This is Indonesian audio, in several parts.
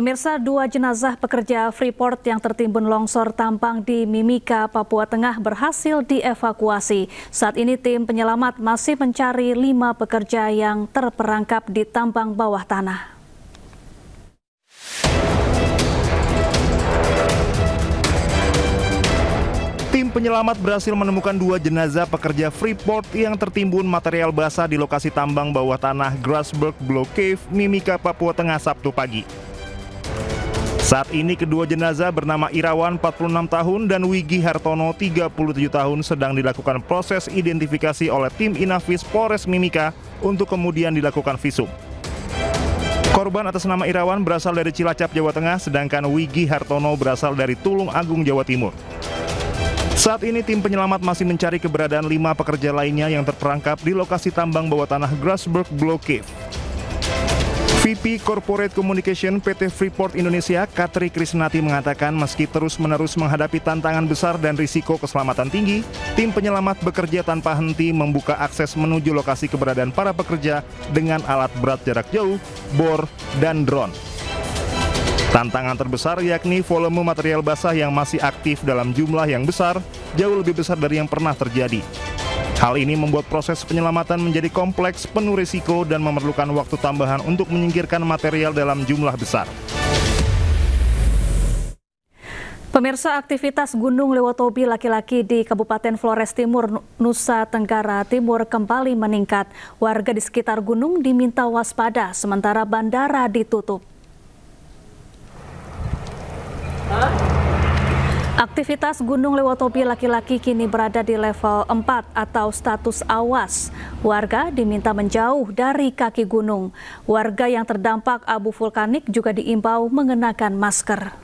Pemirsa, dua jenazah pekerja Freeport yang tertimbun longsor tambang di Mimika, Papua Tengah berhasil dievakuasi. Saat ini tim penyelamat masih mencari 5 pekerja yang terperangkap di tambang bawah tanah. Tim penyelamat berhasil menemukan 2 jenazah pekerja Freeport yang tertimbun material basah di lokasi tambang bawah tanah Grasberg Block Cave, Mimika, Papua Tengah, Sabtu pagi. Saat ini kedua jenazah bernama Irawan 46 tahun dan Wigi Hartono 37 tahun sedang dilakukan proses identifikasi oleh tim Inafis Polres Mimika untuk kemudian dilakukan visum. Korban atas nama Irawan berasal dari Cilacap, Jawa Tengah, sedangkan Wigi Hartono berasal dari Tulung Agung, Jawa Timur. Saat ini tim penyelamat masih mencari keberadaan 5 pekerja lainnya yang terperangkap di lokasi tambang bawah tanah Grasberg Block Cave. VP Corporate Communication PT Freeport Indonesia, Katri Krisnati mengatakan meski terus-menerus menghadapi tantangan besar dan risiko keselamatan tinggi, tim penyelamat bekerja tanpa henti membuka akses menuju lokasi keberadaan para pekerja dengan alat berat jarak jauh, bor, dan drone. Tantangan terbesar yakni volume material basah yang masih aktif dalam jumlah yang besar, jauh lebih besar dari yang pernah terjadi. Hal ini membuat proses penyelamatan menjadi kompleks, penuh risiko, dan memerlukan waktu tambahan untuk menyingkirkan material dalam jumlah besar. Pemirsa, aktivitas Gunung Lewotobi laki-laki di Kabupaten Flores Timur, Nusa Tenggara Timur kembali meningkat. Warga di sekitar gunung diminta waspada, sementara bandara ditutup. Aktivitas Gunung Lewotobi laki-laki kini berada di level 4 atau status awas. Warga diminta menjauh dari kaki gunung. Warga yang terdampak abu vulkanik juga diimbau mengenakan masker.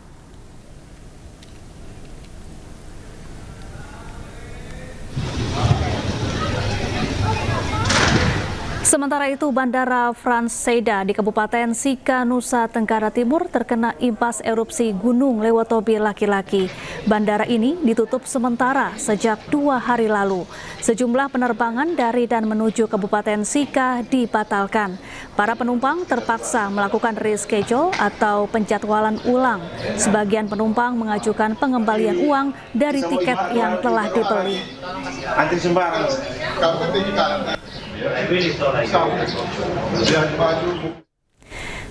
Sementara itu, Bandara Frans Seda di Kabupaten Sika, Nusa Tenggara Timur terkena impas erupsi Gunung Lewotobi laki-laki. Bandara ini ditutup sementara sejak 2 hari lalu. Sejumlah penerbangan dari dan menuju Kabupaten Sika dibatalkan. Para penumpang terpaksa melakukan reschedule atau penjadwalan ulang. Sebagian penumpang mengajukan pengembalian uang dari tiket yang telah dibeli. Antri sembarang.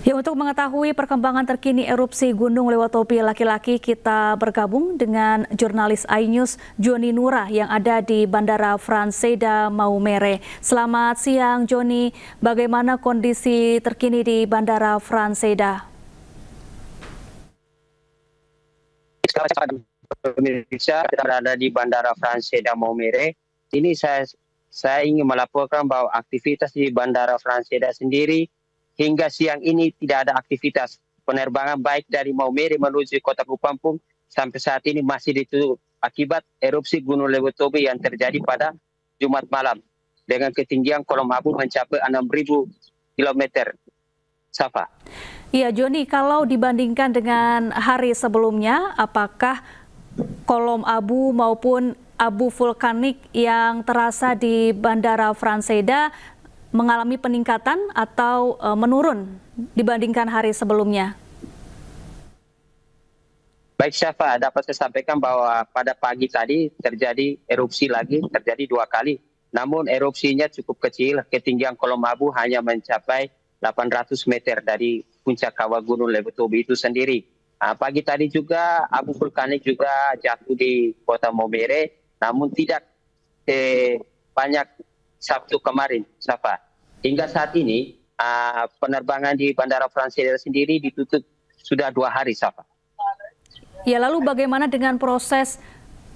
Ya, untuk mengetahui perkembangan terkini erupsi Gunung Lewotobi laki-laki, kita bergabung dengan jurnalis iNews Joni Nura yang ada di Bandara Frans Seda Maumere. Selamat siang Joni, bagaimana kondisi terkini di Bandara Frans Seda? Pemirsa, kita berada di Bandara Frans Seda Maumere. Ini saya ingin melaporkan bahwa aktivitas di Bandara Frans Seda sendiri hingga siang ini tidak ada aktivitas penerbangan baik dari Maumere menuju Kota Kupampung sampai saat ini masih ditutup akibat erupsi Gunung Lewotobi yang terjadi pada Jumat malam dengan ketinggian kolom abu mencapai 6.000 km. Safa. Iya Joni, kalau dibandingkan dengan hari sebelumnya, apakah kolom abu maupun abu vulkanik yang terasa di Bandara Frans Seda mengalami peningkatan atau menurun dibandingkan hari sebelumnya? Baik Syafa, dapat saya sampaikan bahwa pada pagi tadi terjadi erupsi lagi, terjadi 2 kali. Namun erupsinya cukup kecil, ketinggian kolom abu hanya mencapai 800 meter dari puncak kawah Gunung Lewotobi itu sendiri. Pagi tadi juga abu vulkanik juga jatuh di Kota Maumere, namun tidak banyak Sabtu kemarin, Safa. Hingga saat ini penerbangan di Bandara Frans Seda sendiri ditutup sudah 2 hari, Safa. Ya, lalu bagaimana dengan proses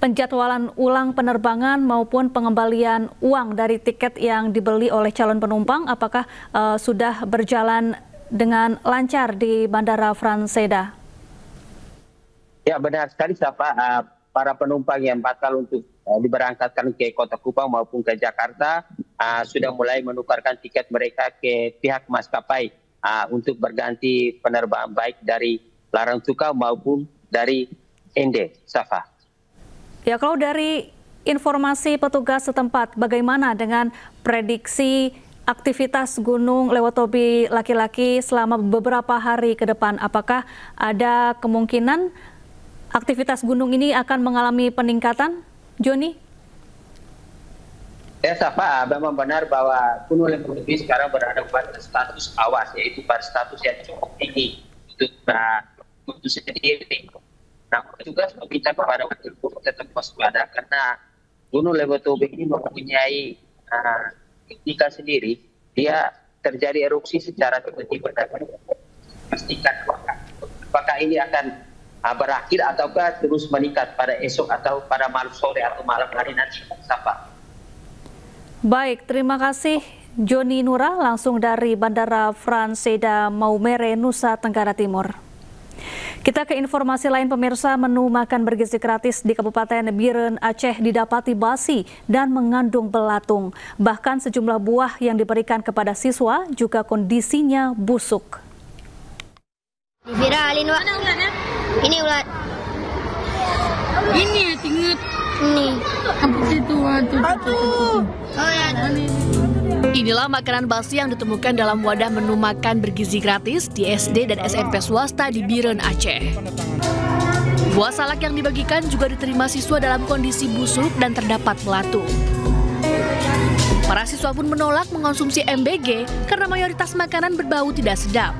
penjadwalan ulang penerbangan maupun pengembalian uang dari tiket yang dibeli oleh calon penumpang? Apakah sudah berjalan dengan lancar di Bandara Frans Seda? Ya, benar sekali, Safa. Para penumpang yang bakal untuk diberangkatkan ke Kota Kupang maupun ke Jakarta sudah mulai menukarkan tiket mereka ke pihak maskapai untuk berganti penerbangan baik dari Larang-Tuka maupun dari Ende, Safa. Ya, kalau dari informasi petugas setempat, bagaimana dengan prediksi aktivitas Gunung Lewotobi laki-laki selama beberapa hari ke depan? Apakah ada kemungkinan aktivitas gunung ini akan mengalami peningkatan, Joni? Ya, Safa, memang benar bahwa Gunung Lewotobi sekarang berada pada status awas, yaitu pada status yang cukup tinggi untuk sendiri. Namun juga kita kepada masyarakat tetap waspada karena Gunung Lewotobi ini mempunyai ketika sendiri, dia terjadi erupsi secara tiba-tiba dan pastikan apakah ini akan berakhir ataukah terus meningkat pada esok atau pada malam sore atau malam hari nanti. Sampai. Baik, terima kasih Joni Nura langsung dari Bandara Frans Seda Maumere, Nusa Tenggara Timur. Kita ke informasi lain, pemirsa. Menu makan bergizi gratis di Kabupaten Biren, Aceh didapati basi dan mengandung belatung. Bahkan sejumlah buah yang diberikan kepada siswa juga kondisinya busuk. Viralin, Wak. Ini ulat. Ini ya, tinggut. Ini. Apa itu? Aduh. Oh ya. Inilah makanan basi yang ditemukan dalam wadah menu makan bergizi gratis di SD dan SMP swasta di Biren, Aceh. Buah salak yang dibagikan juga diterima siswa dalam kondisi busuk dan terdapat belatung. Para siswa pun menolak mengonsumsi MBG karena mayoritas makanan berbau tidak sedap.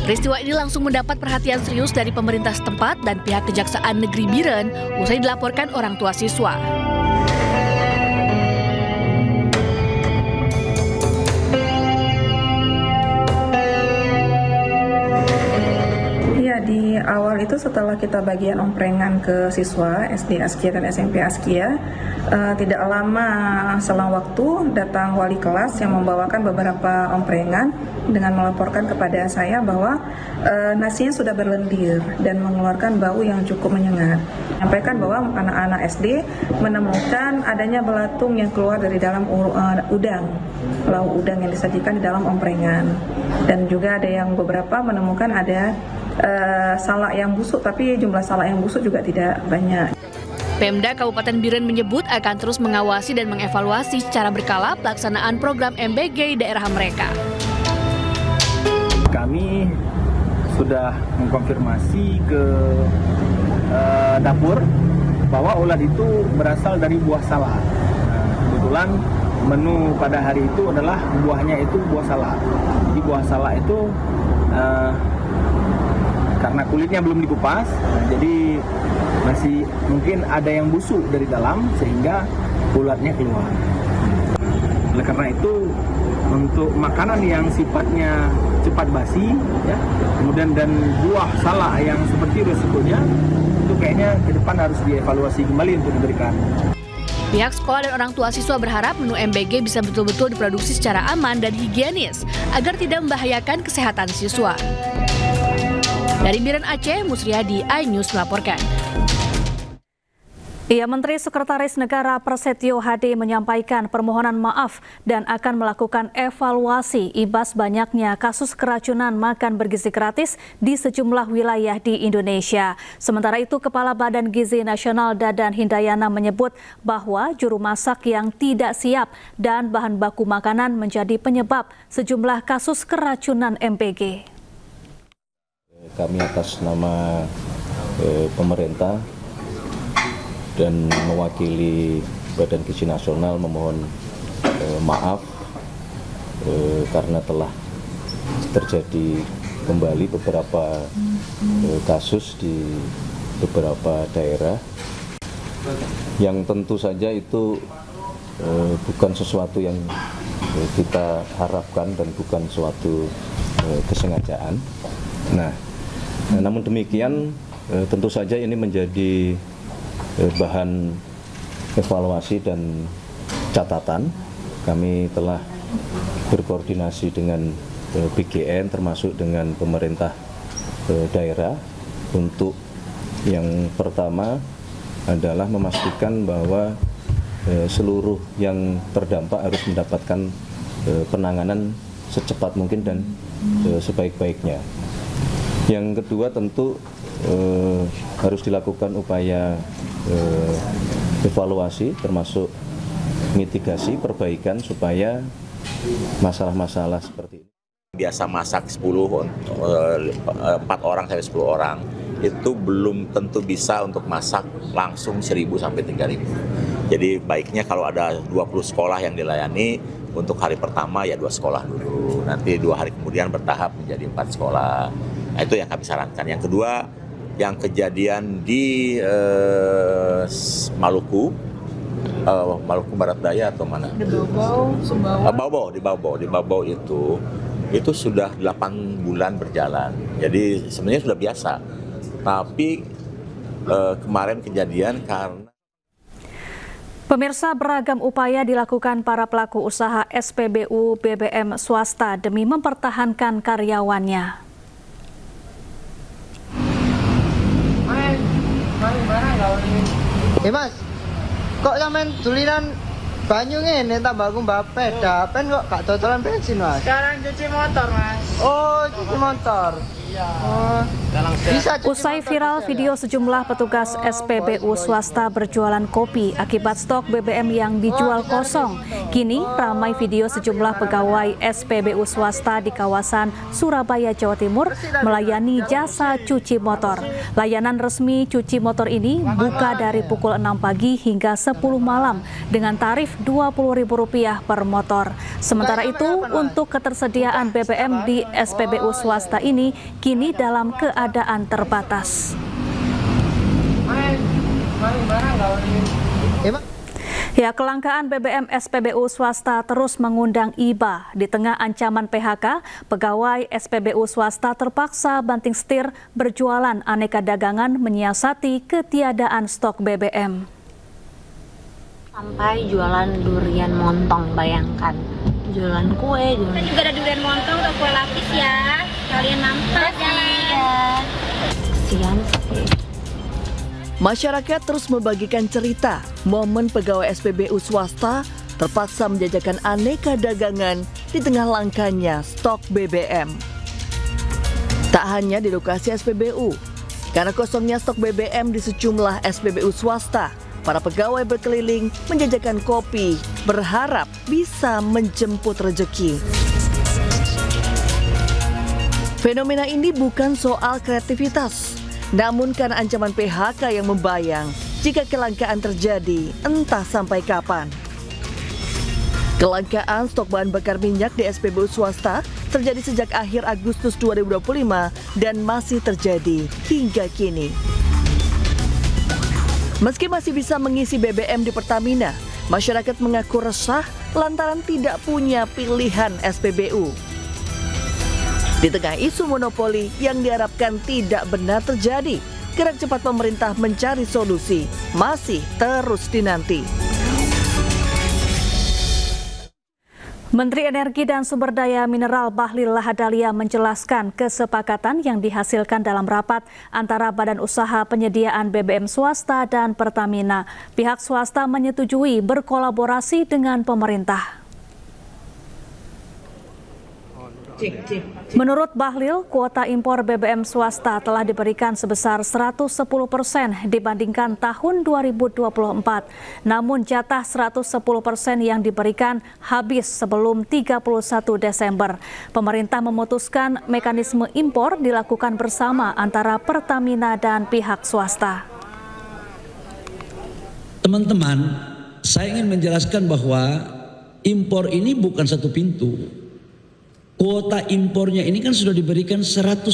Peristiwa ini langsung mendapat perhatian serius dari pemerintah setempat dan pihak Kejaksaan Negeri Biren usai dilaporkan orang tua siswa. Di awal itu setelah kita bagian omprengan ke siswa SD Askia dan SMP Askia, tidak lama selang waktu datang wali kelas yang membawakan beberapa omprengan dengan melaporkan kepada saya bahwa nasinya sudah berlendir dan mengeluarkan bau yang cukup menyengat. Menyampaikan bahwa anak-anak SD menemukan adanya belatung yang keluar dari dalam udang, lauk udang yang disajikan di dalam omprengan, dan juga ada yang beberapa menemukan ada salak yang busuk, tapi jumlah salak yang busuk juga tidak banyak. Pemda Kabupaten Biren menyebut akan terus mengawasi dan mengevaluasi secara berkala pelaksanaan program MBG di daerah mereka. Kami sudah mengkonfirmasi ke dapur bahwa ulat itu berasal dari buah salak. Kebetulan menu pada hari itu adalah buahnya itu buah salak. Di buah salak itu karena kulitnya belum dikupas, jadi masih mungkin ada yang busuk dari dalam sehingga ulatnya keluar. Oleh karena itu, untuk makanan yang sifatnya cepat basi, ya, kemudian dan buah salak yang seperti resikonya, itu kayaknya ke depan harus dievaluasi kembali untuk diberikan. Pihak sekolah dan orang tua siswa berharap menu MBG bisa betul-betul diproduksi secara aman dan higienis agar tidak membahayakan kesehatan siswa. Dari Biren Aceh, Musriyadi, iNews melaporkan. Menteri Sekretaris Negara Prasetyo Hadi menyampaikan permohonan maaf dan akan melakukan evaluasi imbas banyaknya kasus keracunan makan bergizi gratis di sejumlah wilayah di Indonesia. Sementara itu, Kepala Badan Gizi Nasional Dadan Hindayana menyebut bahwa juru masak yang tidak siap dan bahan baku makanan menjadi penyebab sejumlah kasus keracunan MBG. Kami atas nama pemerintah dan mewakili Badan Gizi Nasional memohon maaf karena telah terjadi kembali beberapa kasus di beberapa daerah yang tentu saja itu bukan sesuatu yang kita harapkan dan bukan suatu kesengajaan. Namun demikian tentu saja ini menjadi bahan evaluasi dan catatan. Kami telah berkoordinasi dengan BGN termasuk dengan pemerintah daerah untuk yang pertama adalah memastikan bahwa seluruh yang terdampak harus mendapatkan penanganan secepat mungkin dan sebaik-baiknya. Yang kedua tentu harus dilakukan upaya evaluasi termasuk mitigasi, perbaikan supaya masalah-masalah seperti ini. Biasa masak 4 orang sampai 10 orang, itu belum tentu bisa untuk masak langsung 1.000 sampai 3.000. Jadi baiknya kalau ada 20 sekolah yang dilayani, untuk hari pertama ya 2 sekolah dulu, nanti 2 hari kemudian bertahap menjadi 4 sekolah. Nah, itu yang kami sarankan. Yang kedua, yang kejadian di Maluku Barat Daya atau mana? Di Baobau, di Baobau itu sudah 8 bulan berjalan. Jadi sebenarnya sudah biasa. Tapi kemarin kejadian karena Pemirsa, beragam upaya dilakukan para pelaku usaha SPBU BBM swasta demi mempertahankan karyawannya. Mas, kok sampean dulinan banyu ngene tambah aku mbapet, dapen kok gak totolan bensin, Mas? Sekarang cuci motor, Mas. Oh, cuci motor. Iya. Oh. Usai viral video sejumlah petugas SPBU swasta berjualan kopi akibat stok BBM yang dijual kosong. Kini ramai video sejumlah pegawai SPBU swasta di kawasan Surabaya, Jawa Timur melayani jasa cuci motor. Layanan resmi cuci motor ini buka dari pukul 6 pagi hingga 10 malam dengan tarif Rp20.000 per motor. Sementara itu, untuk ketersediaan BBM di SPBU swasta ini kini dalam keadaan terbatas. Ya, kelangkaan BBM SPBU swasta terus mengundang iba. Di tengah ancaman PHK, pegawai SPBU swasta terpaksa banting setir berjualan aneka dagangan menyiasati ketiadaan stok BBM. Sampai jualan durian montong, bayangkan. Jualan kue, jualan... Kita juga ada durian montong atau kue lapis ya. Kalian nampak ya. Kesian sih. Masyarakat terus membagikan cerita momen pegawai SPBU swasta terpaksa menjajakan aneka dagangan di tengah langkanya stok BBM. Tak hanya di lokasi SPBU, karena kosongnya stok BBM di sejumlah SPBU swasta, para pegawai berkeliling menjajakan kopi, berharap bisa menjemput rezeki. Fenomena ini bukan soal kreativitas, namun karena ancaman PHK yang membayang jika kelangkaan terjadi entah sampai kapan. Kelangkaan stok bahan bakar minyak di SPBU swasta terjadi sejak akhir Agustus 2025 dan masih terjadi hingga kini. Meski masih bisa mengisi BBM di Pertamina, masyarakat mengaku resah lantaran tidak punya pilihan SPBU. Di tengah isu monopoli yang diharapkan tidak benar terjadi, gerak cepat pemerintah mencari solusi masih terus dinanti. Menteri Energi dan Sumber Daya Mineral Bahlil Lahadalia menjelaskan kesepakatan yang dihasilkan dalam rapat antara Badan Usaha Penyediaan BBM swasta dan Pertamina. Pihak swasta menyetujui berkolaborasi dengan pemerintah. Menurut Bahlil, kuota impor BBM swasta telah diberikan sebesar 110% dibandingkan tahun 2024. Namun jatah 110% yang diberikan habis sebelum 31 Desember. Pemerintah memutuskan mekanisme impor dilakukan bersama antara Pertamina dan pihak swasta. Teman-teman, saya ingin menjelaskan bahwa impor ini bukan satu pintu. Kuota impornya ini kan sudah diberikan 110%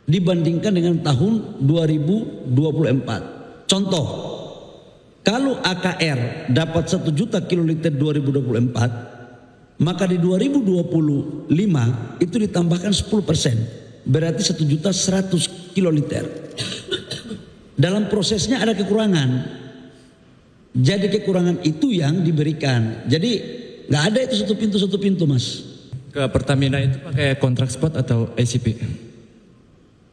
dibandingkan dengan tahun 2024. Contoh, kalau AKR dapat 1 juta kiloliter 2024, maka di 2025 itu ditambahkan 10%, berarti 1.100.000 kiloliter. Dalam prosesnya ada kekurangan, jadi kekurangan itu yang diberikan. Jadi nggak ada itu satu pintu mas. Ke Pertamina itu pakai kontrak spot atau ICP?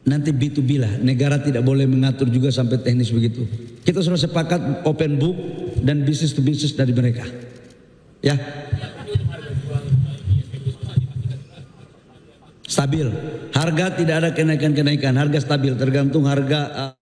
Nanti B2B lah, negara tidak boleh mengatur juga sampai teknis begitu. Kita sudah sepakat open book dan bisnis to bisnis dari mereka. Ya. Stabil, harga tidak ada kenaikan-kenaikan, harga stabil tergantung harga